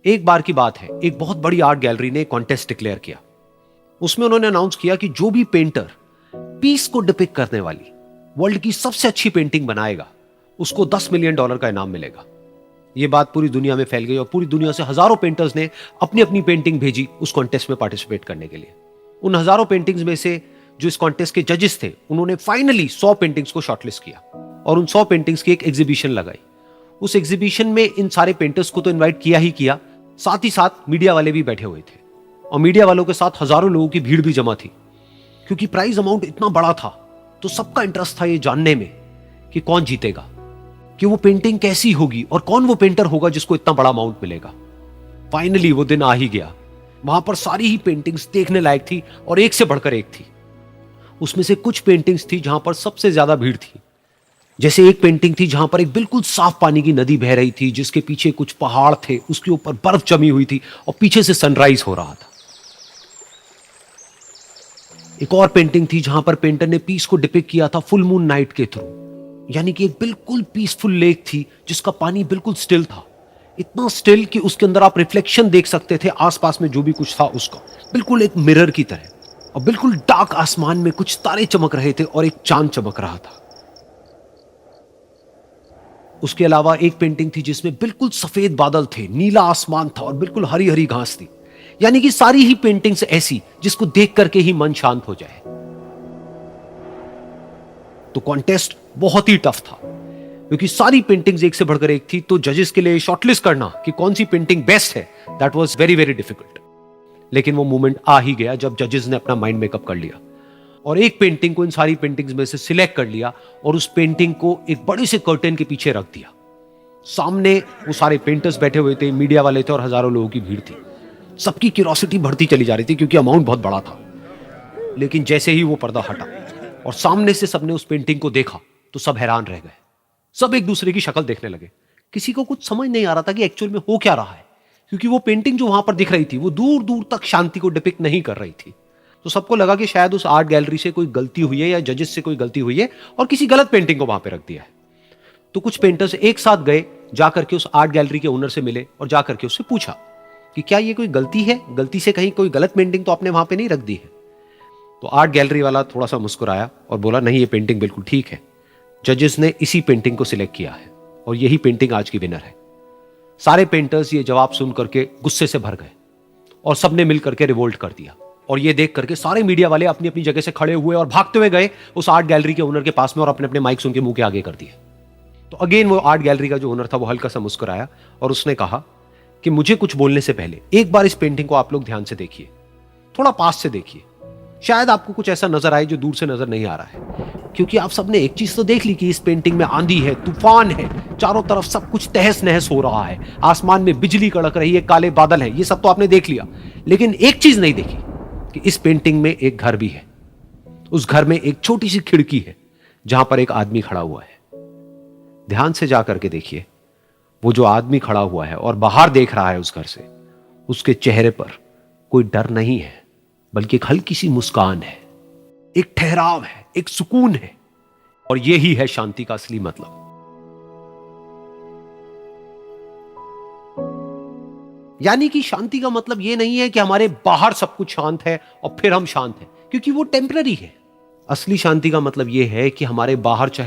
एक बार की बात है, एक बहुत बड़ी आर्ट गैलरी ने कॉन्टेस्ट डिक्लेयर किया। उसमें उन्होंने अनाउंस किया कि जो भी पेंटर पीस को डिपिक्ट करने वाली वर्ल्ड की सबसे अच्छी पेंटिंग बनाएगा, उसको $10 मिलियन का इनाम मिलेगा। यह बात पूरी दुनिया में फैल गई और पूरी दुनिया से हजारों पेंटर्स ने अपनी अपनी पेंटिंग भेजी उस कॉन्टेस्ट में पार्टिसिपेट करने के लिए। उन हजारों पेंटिंग्स में से जो इस कॉन्टेस्ट के जजेस थे, उन्होंने फाइनली 100 पेंटिंग्स को शॉर्टलिस्ट किया और उन 100 पेंटिंग्स की एक एग्जीबिशन लगाई। उस एग्जीबिशन में इन सारे पेंटर्स को तो इनवाइट किया ही किया, साथ ही साथ मीडिया वाले भी बैठे हुए थे और मीडिया वालों के साथ हजारों लोगों की भीड़ भी जमा थी। क्योंकि प्राइज अमाउंट इतना बड़ा था तो सबका इंटरेस्ट था ये जानने में कि कौन जीतेगा, कि वो पेंटिंग कैसी होगी और कौन वो पेंटर होगा जिसको इतना बड़ा अमाउंट मिलेगा। फाइनली वो दिन आ ही गया। वहां पर सारी ही पेंटिंग्स देखने लायक थी और एक से बढ़कर एक थी। उसमें से कुछ पेंटिंग्स थी जहां पर सबसे ज्यादा भीड़ थी। जैसे एक पेंटिंग थी जहां पर एक बिल्कुल साफ पानी की नदी बह रही थी, जिसके पीछे कुछ पहाड़ थे, उसके ऊपर बर्फ जमी हुई थी और पीछे से सनराइज हो रहा था। एक और पेंटिंग थी जहां पर पेंटर ने पीस को डिपिक्ट किया था फुल मून नाइट के थ्रू, यानी कि एक बिल्कुल पीसफुल लेक थी जिसका पानी बिल्कुल स्टिल था, इतना स्टिल कि उसके अंदर आप रिफ्लेक्शन देख सकते थे आसपास में जो भी कुछ था उसका, बिल्कुल एक मिरर की तरह। और बिल्कुल डार्क आसमान में कुछ तारे चमक रहे थे और एक चांद चमक रहा था। उसके अलावा एक पेंटिंग थी जिसमें बिल्कुल सफेद बादल थे, नीला आसमान था और बिल्कुल हरी हरी घास थी। यानी कि सारी ही पेंटिंग्स ऐसी जिसको देख करके ही मन शांत हो जाए। तो कॉन्टेस्ट बहुत ही टफ था क्योंकि सारी पेंटिंग्स एक से बढ़कर एक थी। तो जजेस के लिए शॉर्टलिस्ट करना कि कौन सी पेंटिंग बेस्ट है, that was very very difficult. लेकिन वो मोमेंट आ ही गया जब जजेस ने अपना माइंड मेकअप कर लिया और एक पेंटिंग को इन सारी पेंटिंग्स में से सिलेक्ट कर लिया और उस पेंटिंग को एक बड़े से कर्टेन के पीछे रख दिया। सामने वो सारे पेंटर्स बैठे हुए थे, मीडिया वाले थे और हजारों लोगों की भीड़ थी। सबकी क्यूरियोसिटी बढ़ती चली जा रही थी क्योंकि अमाउंट बहुत बड़ा था। लेकिन जैसे ही वो पर्दा हटा और सामने से सबने उस पेंटिंग को देखा तो सब हैरान रह गए। सब एक दूसरे की शक्ल देखने लगे। किसी को कुछ समझ नहीं आ रहा था कि एक्चुअल में हो क्या रहा है, क्योंकि वो पेंटिंग जो वहां पर दिख रही थी वो दूर दूर तक शांति को डिपिक्ट नहीं कर रही थी। तो सबको लगा कि शायद उस आर्ट गैलरी से कोई गलती हुई है या जजेस से कोई गलती हुई है और किसी गलत पेंटिंग को वहां पे रख दिया है। तो कुछ पेंटर्स एक साथ गए, जाकर के उस आर्ट गैलरी के ओनर से मिले और जाकर के उससे पूछा कि क्या ये कोई गलती है, गलती से कहीं कोई गलत पेंटिंग तो आपने वहां पे नहीं रख दी है। तो आर्ट गैलरी वाला थोड़ा सा मुस्कुराया और बोला, नहीं, ये पेंटिंग बिल्कुल ठीक है। जजेस ने इसी पेंटिंग को सिलेक्ट किया है और यही पेंटिंग आज की विनर है। सारे पेंटर्स ये जवाब सुन करके गुस्से से भर गए और सबने मिल करके रिवोल्ट कर दिया। और ये देख करके सारे मीडिया वाले अपनी अपनी जगह से खड़े हुए और भागते हुए गए उस आर्ट गैलरी के ओनर के पास में और अपने अपने माइक्स उनके मुंह के आगे कर दिए। तो अगेन वो आर्ट गैलरी का जो ओनर था वो हल्का सा मुस्कुराया और उसने कहा कि मुझे कुछ बोलने से पहले एक बार इस पेंटिंग को आप लोग ध्यान से देखिए, थोड़ा पास से देखिए, शायद आपको कुछ ऐसा नजर आए जो दूर से नजर नहीं आ रहा है। क्योंकि आप सबने एक चीज तो देख ली कि इस पेंटिंग में आंधी है, तूफान है, चारों तरफ सब कुछ तहस नहस हो रहा है, आसमान में बिजली कड़क रही है, काले बादल है, ये सब तो आपने देख लिया। लेकिन एक चीज नहीं देखी कि इस पेंटिंग में एक घर भी है। उस घर में एक छोटी सी खिड़की है जहां पर एक आदमी खड़ा हुआ है। ध्यान से जाकर के देखिए, वो जो आदमी खड़ा हुआ है और बाहर देख रहा है उस घर से, उसके चेहरे पर कोई डर नहीं है, बल्कि एक हल्की सी मुस्कान है, एक ठहराव है, एक सुकून है। और यही है शांति का असली मतलब। यानी कि शांति का मतलब यह नहीं है कि हमारे बाहर सब कुछ शांत है और फिर हम शांत हैं, क्योंकि वो टेम्पररी है। असली शांति का मतलब यह है कि हमारे बाहर चाहे